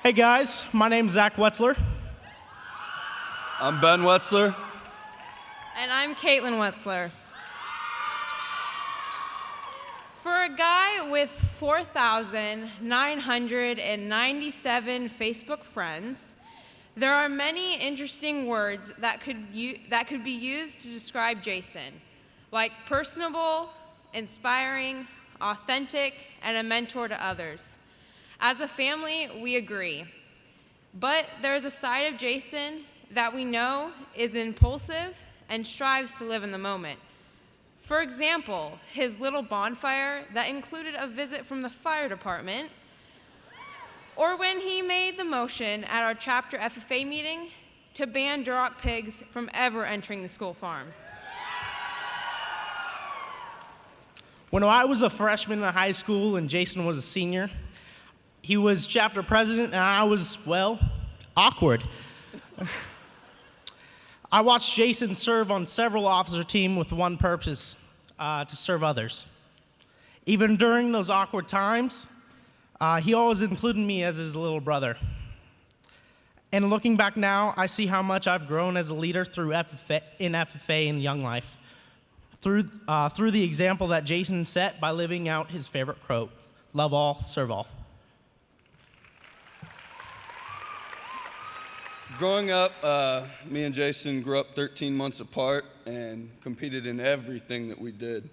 Hey guys, my name's Zach Wetzler. I'm Ben Wetzler. And I'm Caitlin Wetzler. For a guy with 4,997 Facebook friends, there are many interesting words that could be used to describe Jason, like personable, inspiring, authentic, and a mentor to others. As a family, we agree. But there's a side of Jason that we know is impulsive and strives to live in the moment. For example, his little bonfire that included a visit from the fire department, or when he made the motion at our chapter FFA meeting to ban Duroc pigs from ever entering the school farm. When I was a freshman in high school and Jason was a senior, he was chapter president and I was, well, awkward. I watched Jason serve on several officer teams with one purpose, to serve others. Even during those awkward times, he always included me as his little brother. And looking back now, I see how much I've grown as a leader through FFA and Young Life, through the example that Jason set by living out his favorite quote, love all, serve all. Growing up, me and Jason grew up 13 months apart and competed in everything that we did.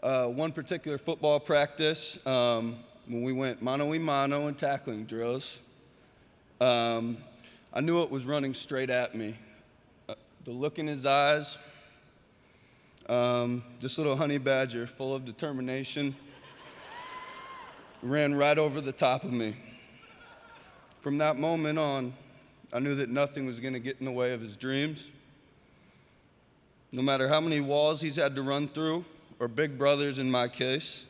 One particular football practice, when we went mano-a-mano and tackling drills, I knew it was running straight at me. The look in his eyes, this little honey badger full of determination, ran right over the top of me. From that moment on, I knew that nothing was going to get in the way of his dreams. No matter how many walls he's had to run through, or big brothers in my case,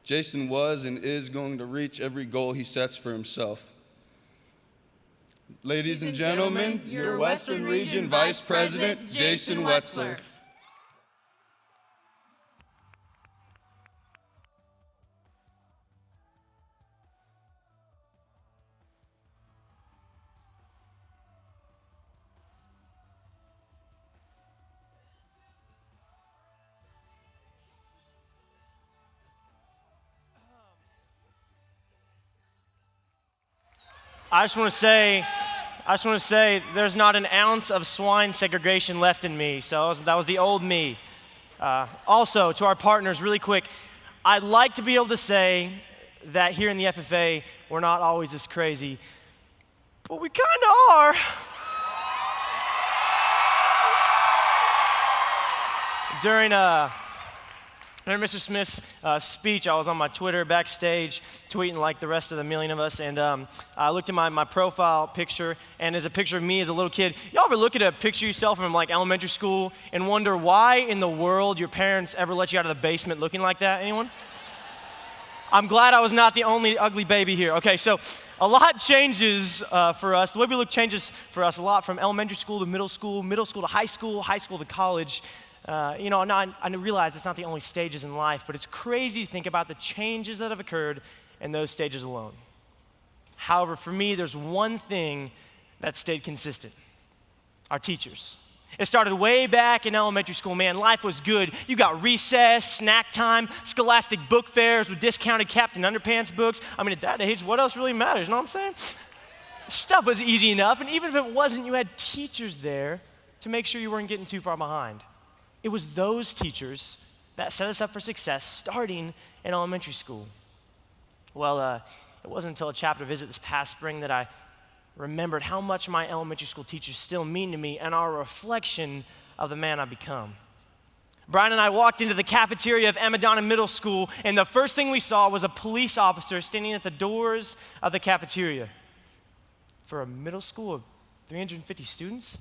Jason was and is going to reach every goal he sets for himself. Ladies and gentlemen, your Western Region Vice President, Jason Wetzler. I just want to say there's not an ounce of swine segregation left in me. So that was the old me. Also, to our partners, really quick, I'd like to be able to say that here in the FFA, we're not always this crazy, but we kind of are. During Mr. Smith's speech, I was on my Twitter backstage tweeting like the rest of the million of us, and I looked at my profile picture, and there's a picture of me as a little kid. Y'all ever look at a picture of yourself from like elementary school and wonder why in the world your parents ever let you out of the basement looking like that? Anyone? I'm glad I was not the only ugly baby here. Okay, so a lot changes for us. The way we look changes for us a lot from elementary school to middle school to high school to college. I realize it's not the only stages in life, but it's crazy to think about the changes that have occurred in those stages alone. However, for me, there's one thing that stayed consistent: our teachers. It started way back in elementary school, man. Life was good. You got recess, snack time, scholastic book fairs with discounted Captain Underpants books. I mean, at that age, what else really matters, you know what I'm saying? Stuff was easy enough, and even if it wasn't, you had teachers there to make sure you weren't getting too far behind. It was those teachers that set us up for success starting in elementary school. Well, it wasn't until a chapter visit this past spring that I remembered how much my elementary school teachers still mean to me and are a reflection of the man I've become. Brian and I walked into the cafeteria of Amadonna Middle School, and the first thing we saw was a police officer standing at the doors of the cafeteria. For a middle school of 350 students?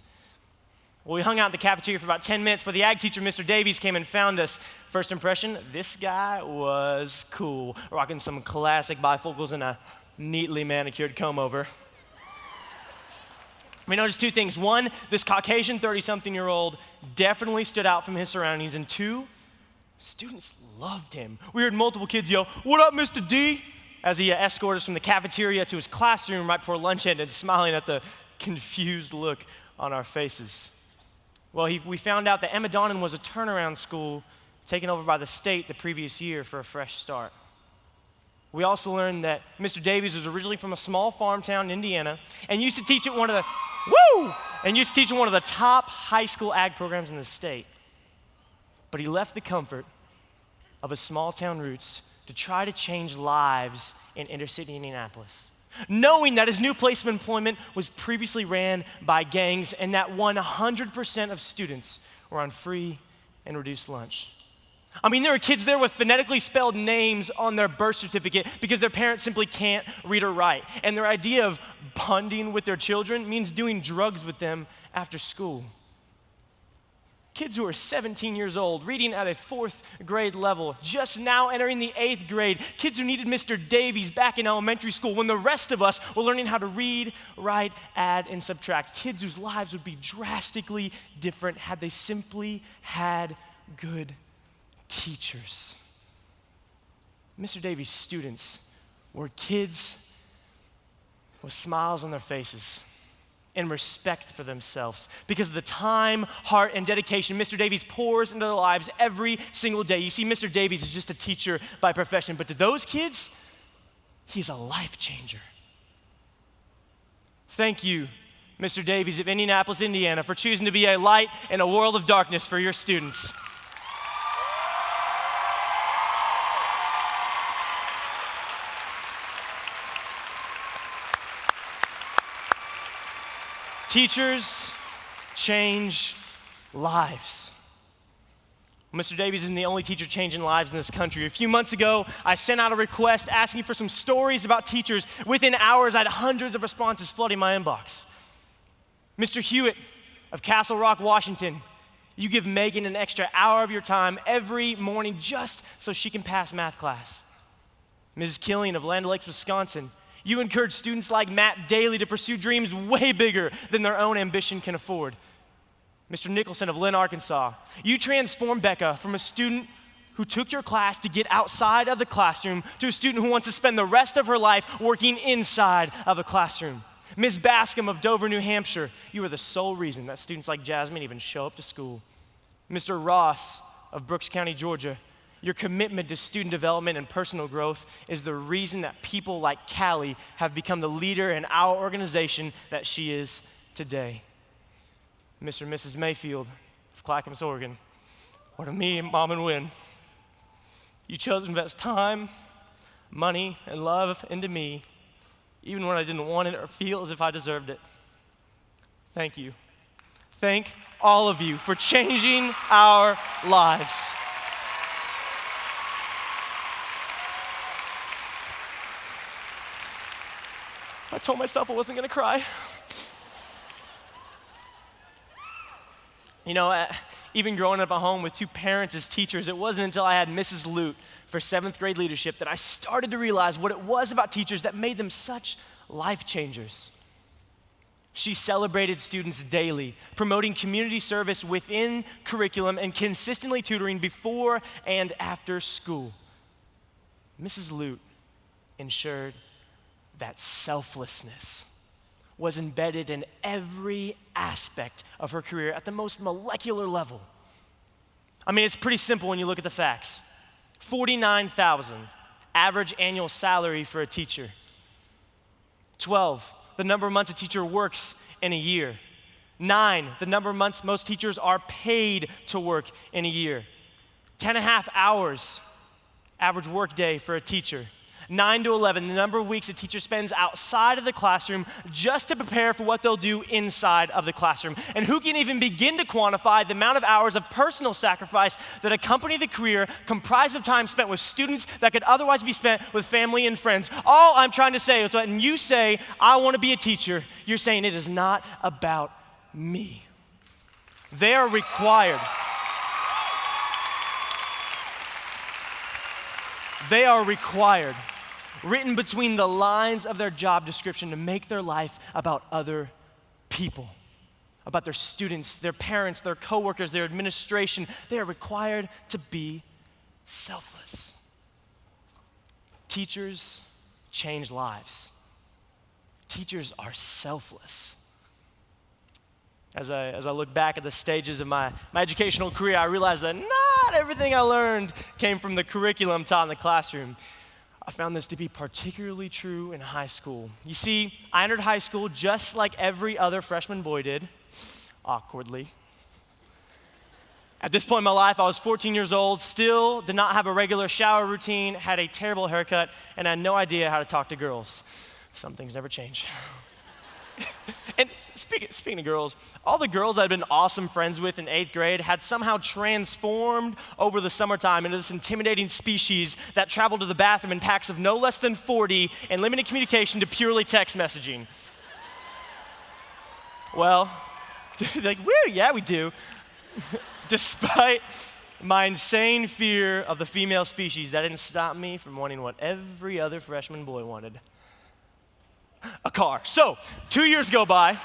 Well, we hung out in the cafeteria for about 10 minutes, but the ag teacher, Mr. Davies, came and found us. First impression, this guy was cool, rocking some classic bifocals and a neatly manicured comb-over. We noticed two things. One, this Caucasian 30-something-year-old definitely stood out from his surroundings, and two, students loved him. We heard multiple kids yell, "What up, Mr. D?" as he escorted us from the cafeteria to his classroom right before lunch ended, smiling at the confused look on our faces. Well, we found out that Emma Donnan was a turnaround school taken over by the state the previous year for a fresh start. We also learned that Mr. Davies was originally from a small farm town in Indiana and used to teach at one of the top high school ag programs in the state. But he left the comfort of his small town roots to try to change lives in inner city Indianapolis, knowing that his new place of employment was previously ran by gangs and that 100% of students were on free and reduced lunch. I mean, there are kids there with phonetically spelled names on their birth certificate because their parents simply can't read or write. And their idea of bonding with their children means doing drugs with them after school. Kids who are 17 years old, reading at a 4th grade level, just now entering the 8th grade. Kids who needed Mr. Davies back in elementary school when the rest of us were learning how to read, write, add, and subtract. Kids whose lives would be drastically different had they simply had good teachers. Mr. Davies' students were kids with smiles on their faces and respect for themselves because of the time, heart, and dedication Mr. Davies pours into their lives every single day. You see, Mr. Davies is just a teacher by profession, but to those kids, he's a life changer. Thank you, Mr. Davies of Indianapolis, Indiana, for choosing to be a light in a world of darkness for your students. Teachers change lives. Mr. Davies isn't the only teacher changing lives in this country. A few months ago, I sent out a request asking for some stories about teachers. Within hours, I had hundreds of responses flooding my inbox. Mr. Hewitt of Castle Rock, Washington, you give Megan an extra hour of your time every morning just so she can pass math class. Mrs. Killian of Land O'Lakes, Wisconsin, you encourage students like Matt daily to pursue dreams way bigger than their own ambition can afford. Mr. Nicholson of Lynn, Arkansas, you transformed Becca from a student who took your class to get outside of the classroom to a student who wants to spend the rest of her life working inside of a classroom. Ms. Bascom of Dover, New Hampshire, you are the sole reason that students like Jasmine even show up to school. Mr. Ross of Brooks County, Georgia, your commitment to student development and personal growth is the reason that people like Callie have become the leader in our organization that she is today. Mr. and Mrs. Mayfield of Clackamas, Oregon, what a me, Mom, and Win. You chose to invest time, money, and love into me, even when I didn't want it or feel as if I deserved it. Thank you. Thank all of you for changing our lives. I told myself I wasn't going to cry. You know, even growing up at home with two parents as teachers, it wasn't until I had Mrs. Lute for 7th grade leadership that I started to realize what it was about teachers that made them such life changers. She celebrated students daily, promoting community service within curriculum and consistently tutoring before and after school. Mrs. Lute ensured that selflessness was embedded in every aspect of her career at the most molecular level. I mean, it's pretty simple when you look at the facts. $49,000 average annual salary for a teacher. 12, the number of months a teacher works in a year. 9, the number of months most teachers are paid to work in a year. 10.5 hours average work day for a teacher. 9 to 11, the number of weeks a teacher spends outside of the classroom just to prepare for what they'll do inside of the classroom. And who can even begin to quantify the amount of hours of personal sacrifice that accompany the career comprised of time spent with students that could otherwise be spent with family and friends? All I'm trying to say is when you say, I want to be a teacher, you're saying it is not about me. They are required. They are required, written between the lines of their job description, to make their life about other people, about their students, their parents, their coworkers, their administration. They are required to be selfless. Teachers change lives. Teachers are selfless. As I look back at the stages of my educational career, I realized that not everything I learned came from the curriculum taught in the classroom. I found this to be particularly true in high school. You see, I entered high school just like every other freshman boy did, awkwardly. At this point in my life, I was 14 years old, still did not have a regular shower routine, had a terrible haircut, and had no idea how to talk to girls. Some things never change. And speaking of girls, all the girls I'd been awesome friends with in 8th grade had somehow transformed over the summertime into this intimidating species that traveled to the bathroom in packs of no less than 40 and limited communication to purely text messaging. Well, like, woo, yeah, we do. Despite my insane fear of the female species, that didn't stop me from wanting what every other freshman boy wanted. A car. So, 2 years go by,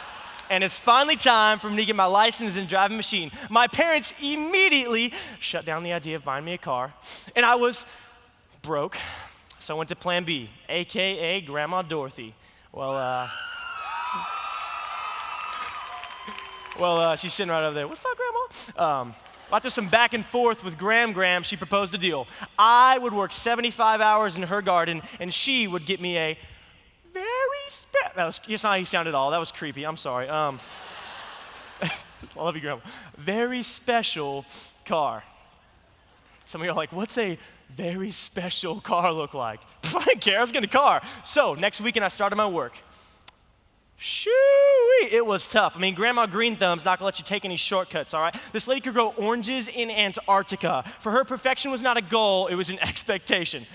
and it's finally time for me to get my license and driving machine. My parents immediately shut down the idea of buying me a car, and I was broke, so I went to Plan B, AKA Grandma Dorothy. Well, she's sitting right over there. What's up, Grandma? After some back and forth with Graham, she proposed a deal. I would work 75 hours in her garden, and she would get me a that's not how you sound at all. That was creepy. I'm sorry. I love you, Grandma. Very special car. Some of you are like, what's a very special car look like? I didn't care. I was getting a car. So next weekend, I started my work. Shoo-wee, it was tough. I mean, Grandma Green Thumb's not gonna let you take any shortcuts, all right? This lady could grow oranges in Antarctica. For her, perfection was not a goal, it was an expectation.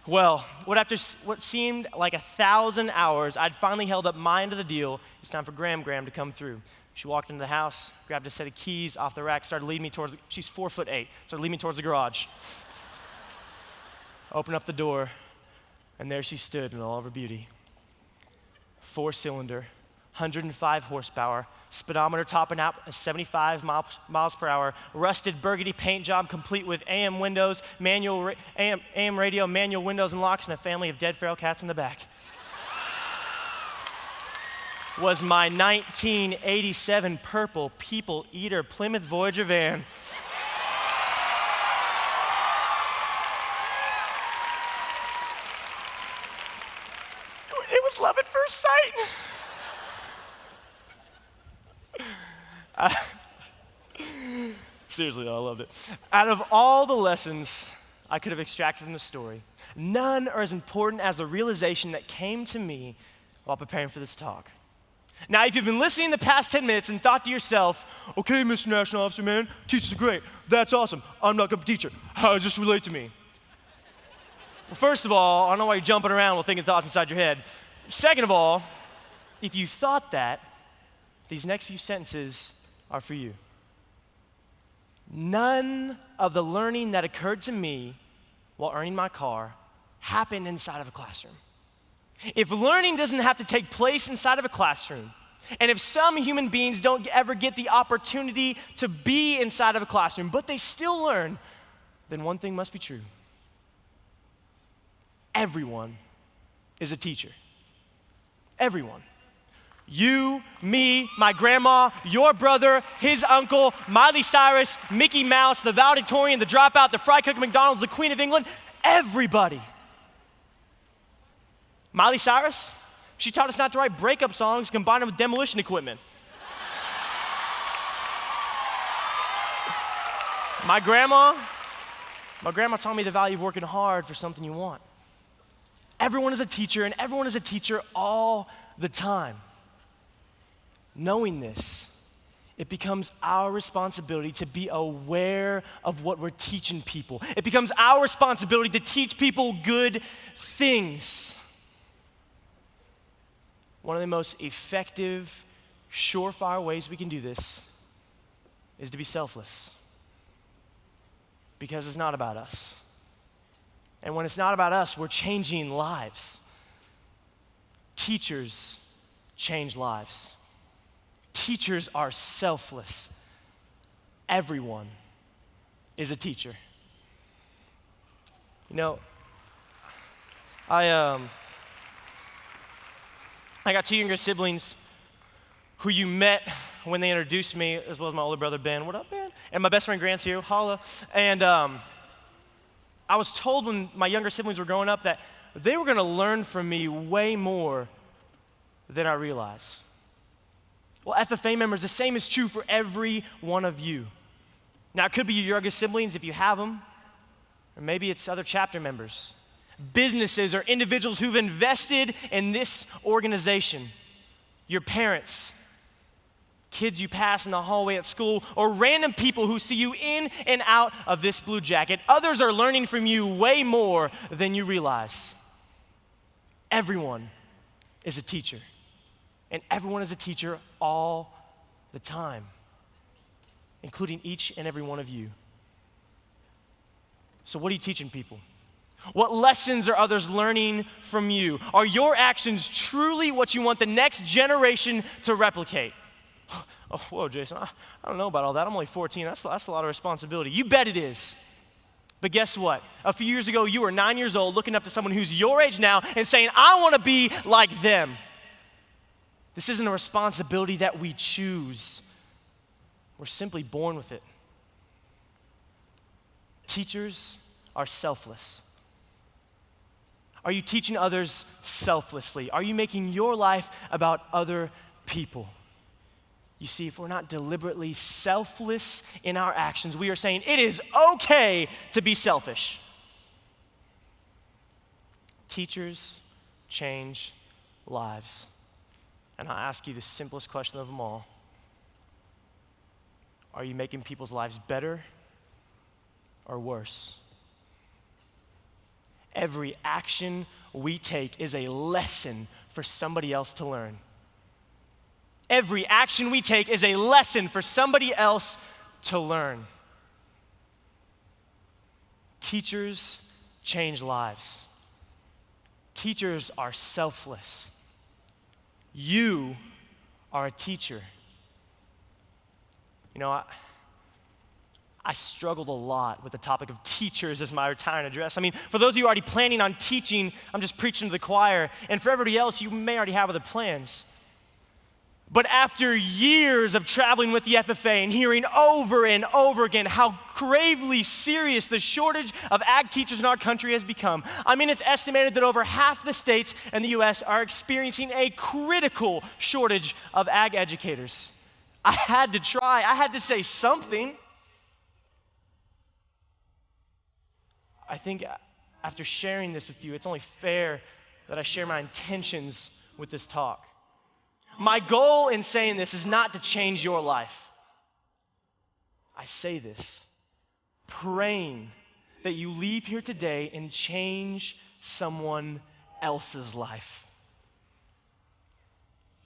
Well, after what seemed like 1,000 hours, I'd finally held up my end of the deal. It's time for Graham to come through. She walked into the house, grabbed a set of keys off the rack, started leading me towards, she's 4'8", started leading me towards the garage. Opened up the door, and there she stood in all of her beauty. 4-cylinder, 105 horsepower, speedometer topping out at 75 miles per hour, rusted burgundy paint job complete with AM windows, AM radio, manual windows and locks, and a family of dead feral cats in the back. Was my 1987 purple People Eater Plymouth Voyager van. It was love at first sight. Seriously though, I loved it. Out of all the lessons I could have extracted from the story, none are as important as the realization that came to me while preparing for this talk. Now, if you've been listening the past 10 minutes and thought to yourself, okay, Mr. National Officer Man, teachers are great, that's awesome, I'm not a good teacher, how does this relate to me? Well, first of all, I don't know why you're jumping around while thinking thoughts inside your head. Second of all, if you thought that, these next few sentences are for you. None of the learning that occurred to me while earning my car happened inside of a classroom. If learning doesn't have to take place inside of a classroom, and if some human beings don't ever get the opportunity to be inside of a classroom, but they still learn, then one thing must be true. Everyone is a teacher. Everyone. You, me, my grandma, your brother, his uncle, Miley Cyrus, Mickey Mouse, the valedictorian, the dropout, the fry cook at McDonald's, the Queen of England, everybody. Miley Cyrus, she taught us not to write breakup songs, combine them with demolition equipment. My grandma taught me the value of working hard for something you want. Everyone is a teacher, and everyone is a teacher all the time. Knowing this, it becomes our responsibility to be aware of what we're teaching people. It becomes our responsibility to teach people good things. One of the most effective, surefire ways we can do this is to be selfless. Because it's not about us. And when it's not about us, we're changing lives. Teachers change lives. Teachers are selfless. Everyone is a teacher. You know, I I got two younger siblings who you met when they introduced me, as well as my older brother, Ben. What up, Ben? And my best friend, Grant's here. Holla. And I was told when my younger siblings were growing up that they were going to learn from me way more than I realized. Well, FFA members, the same is true for every one of you. Now, it could be your youngest siblings if you have them, or maybe it's other chapter members, businesses, or individuals who've invested in this organization, your parents, kids you pass in the hallway at school, or random people who see you in and out of this blue jacket. Others are learning from you way more than you realize. Everyone is a teacher, and everyone is a teacher all the time, including each and every one of you. So what are you teaching people? What lessons are others learning from you? Are your actions truly what you want the next generation to replicate? Oh, whoa, Jason, I don't know about all that. I'm only 14. That's a lot of responsibility. You bet it is. But guess what? A few years ago, you were 9 years old looking up to someone who's your age now and saying, I want to be like them. This isn't a responsibility that we choose. We're simply born with it. Teachers are selfless. Are you teaching others selflessly? Are you making your life about other people? You see, if we're not deliberately selfless in our actions, we are saying it is okay to be selfish. Teachers change lives. And I'll ask you the simplest question of them all. Are you making people's lives better or worse? Every action we take is a lesson for somebody else to learn. Every action we take is a lesson for somebody else to learn. Teachers change lives. Teachers are selfless. You are a teacher. You know, I struggled a lot with the topic of teachers as my retiring address. I mean, for those of you already planning on teaching, I'm just preaching to the choir. And for everybody else, you may already have other plans. But after years of traveling with the FFA and hearing over and over again how gravely serious the shortage of ag teachers in our country has become, I mean, it's estimated that over half the states in the U.S. are experiencing a critical shortage of ag educators. I had to say something. I think after sharing this with you, it's only fair that I share my intentions with this talk. My goal in saying this is not to change your life. I say this praying that you leave here today and change someone else's life.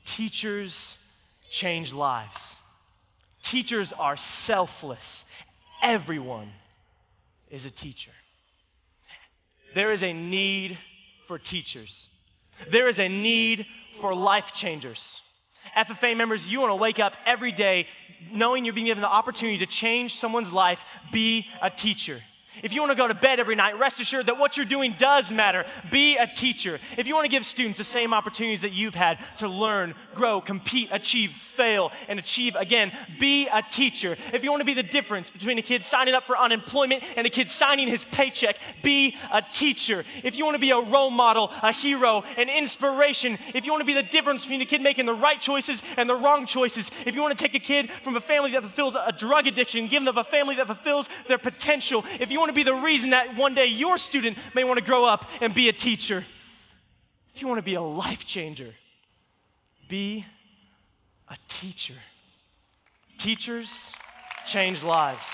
Teachers change lives. Teachers are selfless. Everyone is a teacher. There is a need for teachers. There is a need for life changers. FFA members, you want to wake up every day knowing you're being given the opportunity to change someone's life. Be a teacher. If you want to go to bed every night, rest assured that what you're doing does matter. Be a teacher. If you want to give students the same opportunities that you've had to learn, grow, compete, achieve, fail, and achieve again, be a teacher. If you want to be the difference between a kid signing up for unemployment and a kid signing his paycheck, be a teacher. If you want to be a role model, a hero, an inspiration, if you want to be the difference between a kid making the right choices and the wrong choices, if you want to take a kid from a family that fulfills a drug addiction and give them a family that fulfills their potential, if you want to be the reason that one day your student may want to grow up and be a teacher, if you want to be a life changer, be a teacher. Teachers change lives.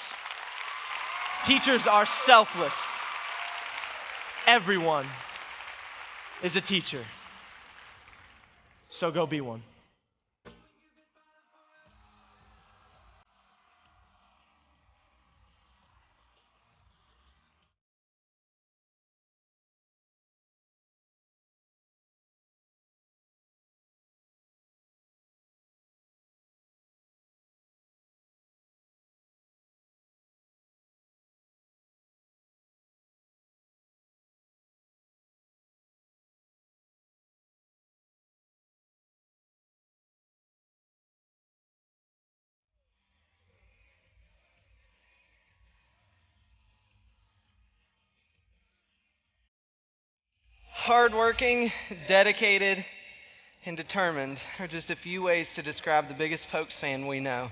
Teachers are selfless. Everyone is a teacher. So go be one. Hardworking, dedicated, and determined are just a few ways to describe the biggest Pokes fan we know.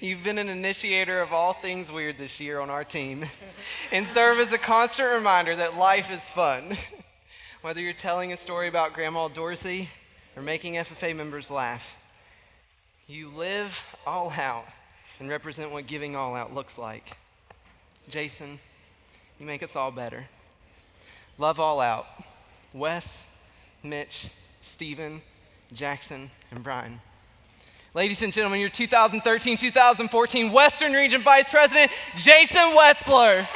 You've been an initiator of all things weird this year on our team and serve as a constant reminder that life is fun. Whether you're telling a story about Grandma Dorothy or making FFA members laugh, you live all out and represent what giving all out looks like. Jason, you make us all better. Love all out. Wes, Mitch, Steven, Jackson, and Brian. Ladies and gentlemen, your 2013-2014 Western Region Vice President, Jason Wetzler.